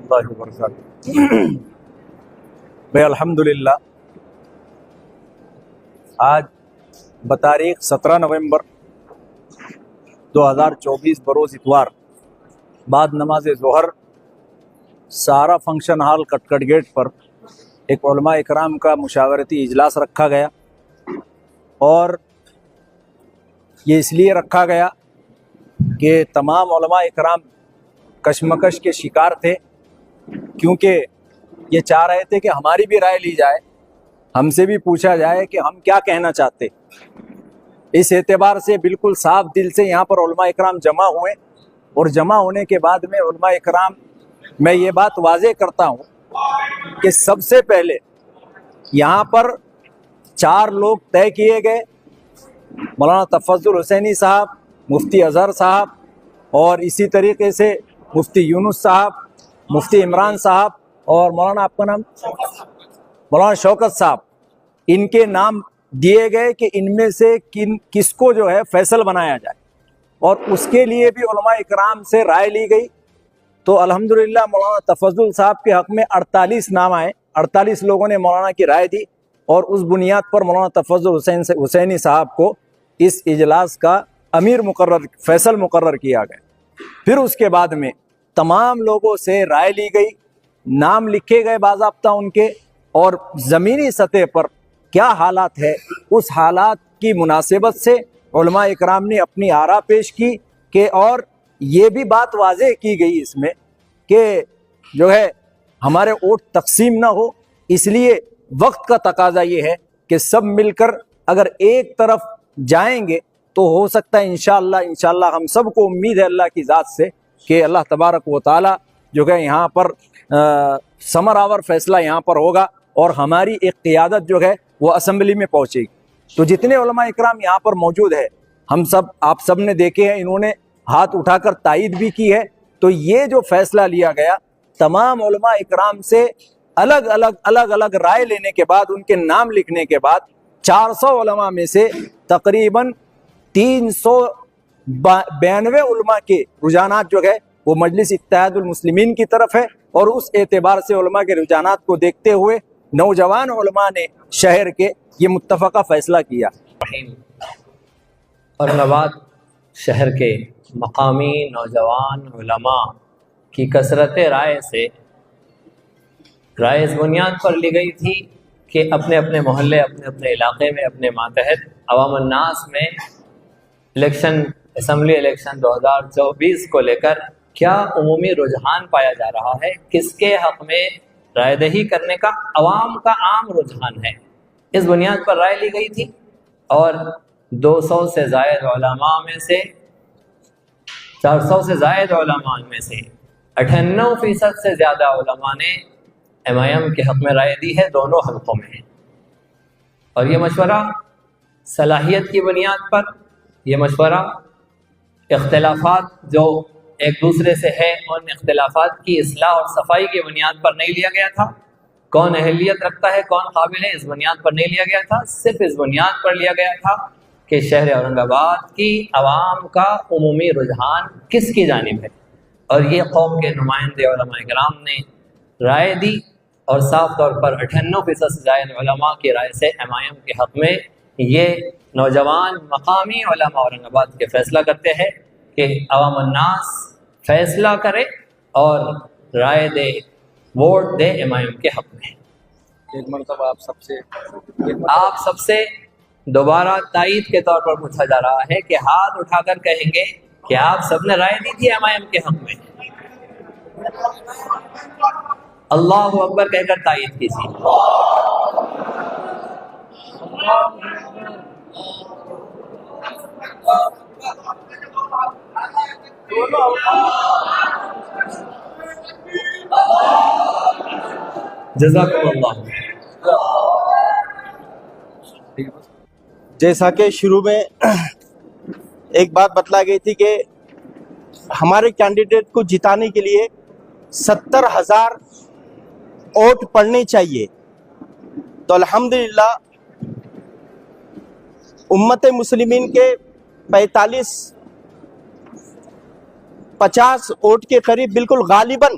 اللہ وبرکاتہ۔ بھائی الحمدللہ آج بتاریخ 17 نومبر 2024 بروز اتوار بعد نماز ظہر سارا فنکشن ہال کٹکٹ گیٹ پر ایک علماء اکرام کا مشاورتی اجلاس رکھا گیا، اور یہ اس لیے رکھا گیا کہ تمام علماء اکرام کشمکش کے شکار تھے، کیونکہ یہ چاہ رہے تھے کہ ہماری بھی رائے لی جائے، ہم سے بھی پوچھا جائے کہ ہم کیا کہنا چاہتے۔ اس اعتبار سے بالکل صاف دل سے یہاں پر علماء اکرام جمع ہوئے، اور جمع ہونے کے بعد میں علماء اکرام میں یہ بات واضح کرتا ہوں کہ سب سے پہلے یہاں پر 4 لوگ طے کیے گئے، مولانا تفضل حسینی صاحب، مفتی اظہر صاحب، اور اسی طریقے سے مفتی یونس صاحب، مفتی عمران صاحب، اور مولانا آپ کا نام مولانا شوکت صاحب، ان کے نام دیے گئے کہ ان میں سے کس کو جو ہے فیصل بنایا جائے، اور اس کے لیے بھی علماء اکرام سے رائے لی گئی۔ تو الحمدللہ مولانا تفضل صاحب کے حق میں 48 نام آئے، 48 لوگوں نے مولانا کی رائے دی، اور اس بنیاد پر مولانا تفضل حسینی صاحب کو اس اجلاس کا امیر فیصل مقرر کیا گیا۔ پھر اس کے بعد میں تمام لوگوں سے رائے لی گئی، نام لکھے گئے باضابطہ ان کے، اور زمینی سطح پر کیا حالات ہے اس حالات کی مناسبت سے علماء اکرام نے اپنی آراء پیش کی کہ، اور یہ بھی بات واضح کی گئی اس میں کہ جو ہے ہمارے ووٹ تقسیم نہ ہو، اس لیے وقت کا تقاضا یہ ہے کہ سب مل کر اگر ایک طرف جائیں گے تو ہو سکتا ہے انشاءاللہ ہم سب کو امید ہے اللہ کی ذات سے کہ اللہ تبارک و تعالی جو کہ یہاں پر ثمر آور فیصلہ یہاں پر ہوگا، اور ہماری ایک قیادت جو ہے وہ اسمبلی میں پہنچے گی۔ تو جتنے علماء اکرام یہاں پر موجود ہے، آپ سب نے دیکھے ہیں، انہوں نے ہاتھ اٹھا کر تائید بھی کی ہے۔ تو یہ جو فیصلہ لیا گیا، تمام علماء اکرام سے الگ الگ رائے لینے کے بعد، ان کے نام لکھنے کے بعد 400 علماء میں سے تقریباً 392 علماء کے رجحانات جو ہے وہ مجلس اتحاد المسلمین کی طرف ہے، اور اس اعتبار سے علماء کے رجحانات کو دیکھتے ہوئے نوجوان علماء نے شہر کے یہ متفقہ فیصلہ کیا۔ اورنگ آباد شہر کے مقامی نوجوان علماء کی کثرت رائے سے رائے اس بنیاد پر لی گئی تھی کہ اپنے اپنے محلے، اپنے علاقے میں، اپنے ماتحت عوام الناس میں اسمبلی الیکشن 2024 کو لے کر کیا عمومی رجحان پایا جا رہا ہے، کس کے حق میں رائے دہی کرنے کا عوام کا عام رجحان ہے، اس بنیاد پر رائے لی گئی تھی۔ اور 200 سے زائد علماء میں سے 400 سے زائد علماء میں سے 98% سے زیادہ علماء نے MIM کے حق میں رائے دی ہے دونوں حلقوں میں۔ اور یہ مشورہ صلاحیت کی بنیاد پر، یہ مشورہ اختلافات جو ایک دوسرے سے ہے ان اختلافات کی اصلاح اور صفائی کی بنیاد پر نہیں لیا گیا تھا، کون اہلیت رکھتا ہے، کون قابل ہے، اس بنیاد پر نہیں لیا گیا تھا، صرف اس بنیاد پر لیا گیا تھا کہ شہر اورنگ آباد کی عوام کا عمومی رجحان کس کی جانب ہے۔ اور یہ قوم کے نمائندے علماء کرام نے رائے دی، اور صاف طور پر 98% سے زائد علماء کی رائے سے MIM کے حق میں یہ نوجوان مقامی علماء اورنگ آباد کے فیصلہ کرتے ہیں کہ عوام الناس فیصلہ کرے اور رائے دے، ووٹ دے MIM کے حق میں۔ ایک مرتبہ آپ سب سے دوبارہ تائید کے طور پر پوچھا جا رہا ہے کہ ہاتھ اٹھا کر کہیں گے کہ آپ سب نے رائے دی تھی MIM کے حق میں؟ اللہ اکبر کہہ کر تائید کیجیے۔ جزاکم اللہ۔ جیسا کہ شروع میں ایک بات بتلا گئی تھی کہ ہمارے کینڈیڈیٹ کو جتانے کے لیے 70,000 ووٹ پڑنے چاہیے، تو الحمدللہ امت مسلمین کے 50 ووٹ کے قریب بالکل غالباً